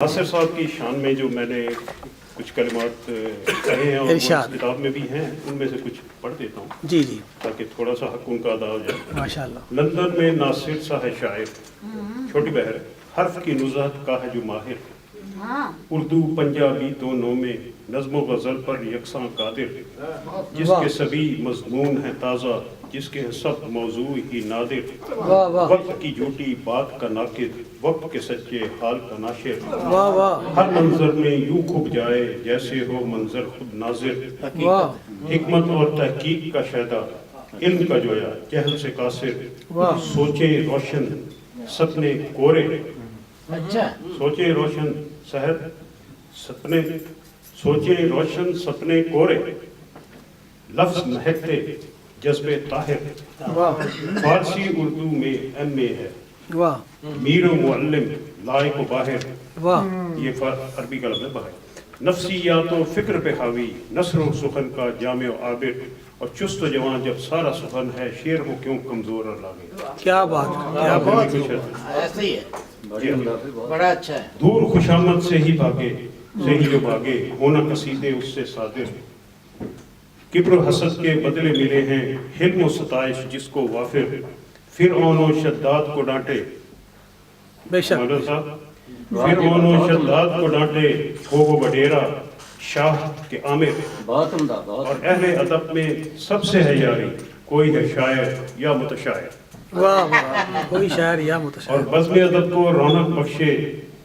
ناصر صاحب کی شان میں جو میں نے کچھ کلمات کہے ہیں اور وہ اس کتاب میں بھی ہیں، ان میں سے کچھ پڑھ دیتا ہوں جی جی تاکہ تھوڑا سا حق ان کا ادا ہو جائے۔ ماشاءاللہ۔ لندن میں ناصر سا ہے شاعر، چھوٹی بہر حرف کی نزہت کا ہے جو ماہر، اردو پنجابی دونوں میں نظم و غزل پر یکساں قادر، جس کے سبھی مضمون ہیں تازہ، جس کے سب موضوع ہی نادر، وقت کی جھوٹی بات کا ناقد، وقت کے سچے حال کا ناشر، ہر منظر میں یوں کھب جائے جیسے ہو منظر خود ناظر، حکمت اور تحقیق کا شیدا، علم کا جویا جہل سے قاصر، سوچیں روشن سپنے کورے، سوچیں روشن سحر سپنے، سوچیں روشن سپنے کورے، لفظ مہکتے جذبے طاہر، فارسی اردو میں ایم اے ہے، میر و معلم لائق و باہر، یہ عربی کا لفظ ہے باہر، نفسیات و فکر پہ حاوی، نثر و سخن کا جامع و عابر، اور چست و جوان جب سارا سخن ہے، شعر ہو کیوں کمزور اور لاغر۔ کیا بات، کیا بات، ایسے ہی ہے، بڑا اچھا ہے۔ دور خوشامد سے ہی بھاگے، سے ہی جو بھاگے، ہونا قصیدے اس سے صادر، کبر و حسد کے بدلے ملے ہیں، حلم و ستائش جس کو وافر، فرعون و شداد کو ڈانٹے، بے شک، مولانا صاحب، فرعون و شداد کو ڈانٹے، ہو وہ وڈیرا شاہ کے عامر، بہت عمدہ، بہت اور اہل ادب میں سب سے ہے یاری، کوئی ہے شاعر یا متشاعر، واہ واہ، کوئی شاعر یا اور متشاعر، بزم ادب کو رونق بخشے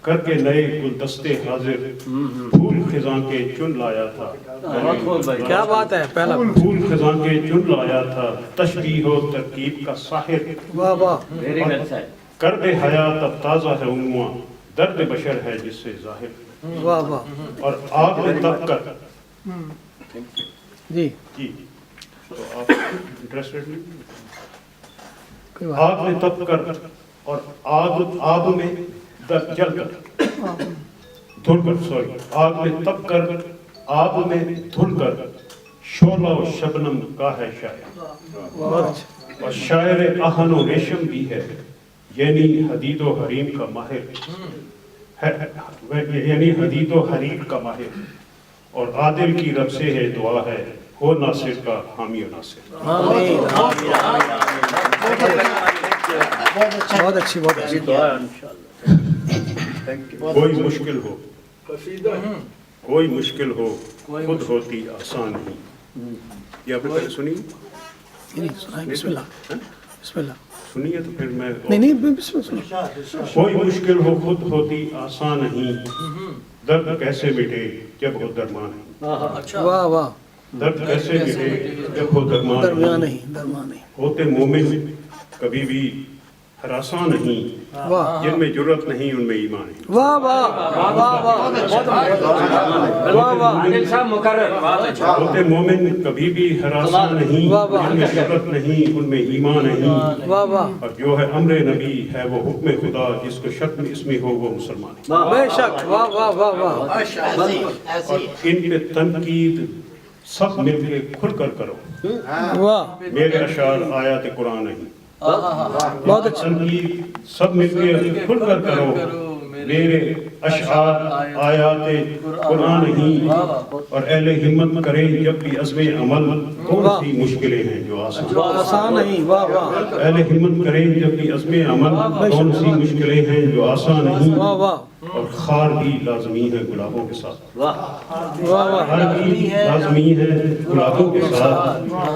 کر کے نئے گلدستے حاضر، پھول خزاں کے چن لایا تھا، بہت خوب بھائی، کیا بات ہے، پہلا پھول خزاں کے چن لایا تھا، تشبیہ و ترکیب کا ساحر، واہ واہ، ویری ویل سیڈ، کرد حیات اب تازہ ہے عنواں، درد بشر ہے جس سے ظاہر، واہ واہ، اور آگ میں تپ کر، جی جی تو آپ انٹرسٹڈ نہیں، کوئی بات آگ میں تپ کر اور آگ میں جل کر دھل کر، سوری، آگ میں تپ کر آگ میں دھل کر، شعلہ و شبنم کا ہے شاعر، بہت اچھا، اور شاعر آہن و ریشم بھی ہے، یعنی حدید و حریم کا ماہر، یعنی حدید و حریر کا ماہر، اور عادل کی رب سے ہے دعا ہے، ہو ناصر کا حامی و ناصر۔ آمین، بہت اچھی، بہت اچھی، کوئی مشکل ہو، کوئی مشکل ہو، خود ہوتی آسان نہیں، یہ آپ نے پہلے سنی؟ نہیں سنائیں، بسم اللہ، بسم اللہ، سنیے تو پھر میں، نہیں نہیں، بسم اللہ، کوئی مشکل ہو خود ہوتی آسان نہیں، درد کیسے مٹے جب ہو درمان نہیں، واہ واہ، درد کیسے مٹے جب ہو درمان درمیان نہیں، نہیں، درمیان نہیں، ہوتے مومن کبھی بھی ہراساں نہیں، واہ جن میں جرت نہیں ان میں ایمان نہیں، واہ واہ، واہ واہ، واہ واہ، عادل صاحب مقرر، بہت اچھا، ہوتے مومن کبھی بھی ہراساں نہیں، جن میں جرت نہیں ان میں ایمان نہیں، واہ واہ، اور جو ہے امر نبی ہے وہ حکم خدا، جس کو شک میں اس میں ہو وہ مسلمان ہے، بے شک، واہ واہ واہ واہ، ایسے ہی، ان پہ تنقید سب مل کے کھل کر کرو، واہ، میرے اشعار آیات قرآن نہیں، بہت اچھا، تنقید سب مل کے کھل کر کرو، میرے اشعار آیات قرآن نہیں، اور اہل ہمت کریں جب بھی عزم عمل، کون سی مشکلیں ہیں جو آسان، آسان نہیں، واہ واہ، اہل ہمت کریں جب بھی عزم عمل، کون سی مشکلیں ہیں جو آسان نہیں، واہ واہ، اور خار بھی لازمی ہے گلابوں کے ساتھ، واہ واہ، خار بھی لازمی ہے گلابوں کے ساتھ،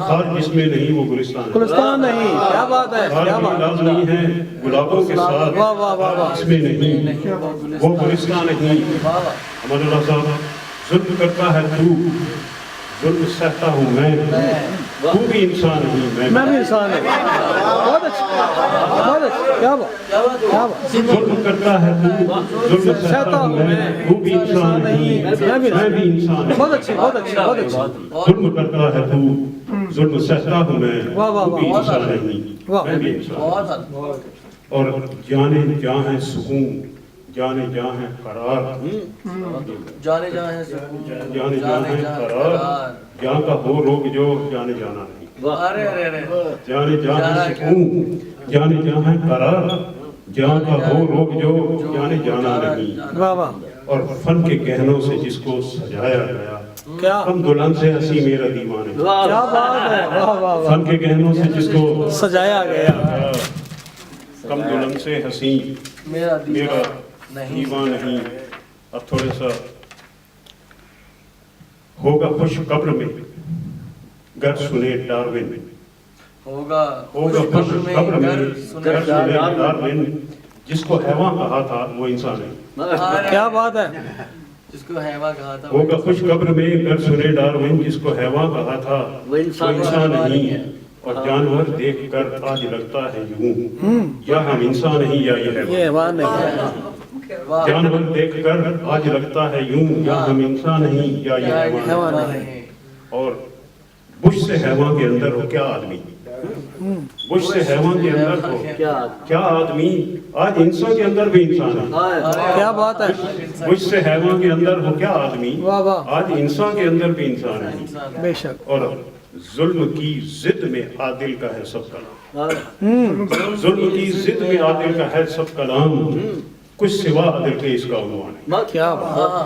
خار جس میں نہیں وہ گلستان ہے، گلستان نہیں، کیا بات ہے، خار کیا بھی بات، لازمی ہے گلابوں کے ساتھ، واہ واہ واہ واہ، اس میں نہیں وہ گلستان نہیں، احمد اللہ صاحب، ظلم کرتا ہے تو، ظلم سہتا ہوں میں، تو بھی انسان نہیں میں بھی انسان ہوں، بہت اچھا، بہت اچھا، کیا بات، کیا بات، ظلم کرتا ہے تو، ظلم سہتا ہوں میں، تو بھی انسان نہیں، میں بھی انسان بہت اچھی، بہت اچھی، بہت اچھی، ظلم کرتا ہے تو، ظلم سہتا ہوں میں، واہ واہ تو بھی واہ، انسان نہیں، واہ، میں بھی انسان ہوں، اور جانے جہاں ہے سکون، جانے جہاں ہے قرار، جانے جہاں ہے سکون، جانے جہاں ہے قرار، جہاں کا ہو روگ جو جانے جانا نہیں، ارے ارے ارے، جانے جہاں ہے سکون، جانے جہاں ہے قرار، جہاں کا ہو روگ جو جانے جانا نہیں، واہ واہ، اور فن کے گہنوں سے جس کو سجایا گیا، کیا ہم دلہن سے ہنسی میرا دیوانہ، کیا بات ہے، واہ واہ واہ، فن کے گہنوں سے جس کو سجایا گیا، کم دلہن سے ہنسی میرا میرا نہیں دیوان نہیں۔ اب تھوڑا سا ہوگا خوش قبر میں گر سنے ڈارون، ہوگا ہوگا خوش قبر میں گر سنے ڈارون، جس کو حیوان کہا تھا وہ انسان ہے، کیا بات ہے، جس کو حیوان کہا تھا ہوگا خوش قبر میں گر سنے ڈارون، جس کو حیوان کہا تھا وہ انسان نہیں ہے، اور جانور دیکھ کر آج لگتا ہے یوں یا ہم انسان نہیں یا یہ یہ حیوان، ایوان ہے، جانور دیکھ کر آج لگتا ہے یوں یا ہم انسان نہیں یا یہ حیوان، حیوان نہیں اور بش سے حیوان کے اندر ہو کیا آدمی، بش سے حیوان کے اندر ہو کیا آدمی، آج انسان کے اندر بھی انسان ہے، کیا بات ہے، بش سے حیوان کے اندر ہو کیا آدمی، واہ واہ، آج انسان کے اندر بھی انسان ہے، بے شک، اور ظلم کی ضد میں عادل کا ہے سب کلام، ظلم کی ضد میں عادل کا ہے سب کلام، کچھ سوا عدل کے اس کا عنوان ہے۔ کیا بات